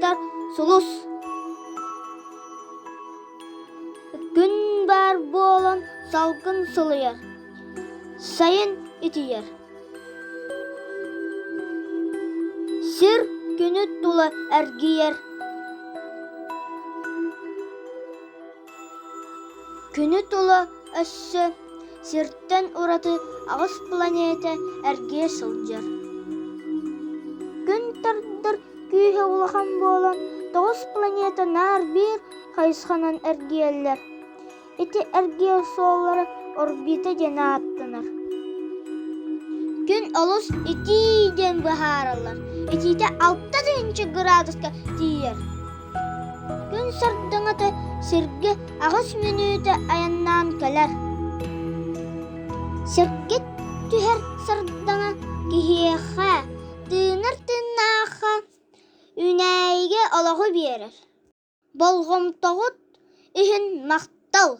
Сылытар сулус. Күн бар болан салкын сылыяр. Сайын итияр. Сир күні тула әргияр. Күні тула әші сирттен ураты ағыс планета әргия сылжар. Күн тардыр күйе улахан болан 9 планета нар бір қайысқанан әргиялар. Эти әргия соолары орбита жена аттынар. Күн олус итиден бахаралар. Итите 6 градуска тиер. Күн сардыңаты сирге ағыс минуты аяннан кәлер. Сиргет түхер сардаңа кихеха, тыныр тынаха, үнәйге олығы берер. Болғым тоғыт үйін мақтал.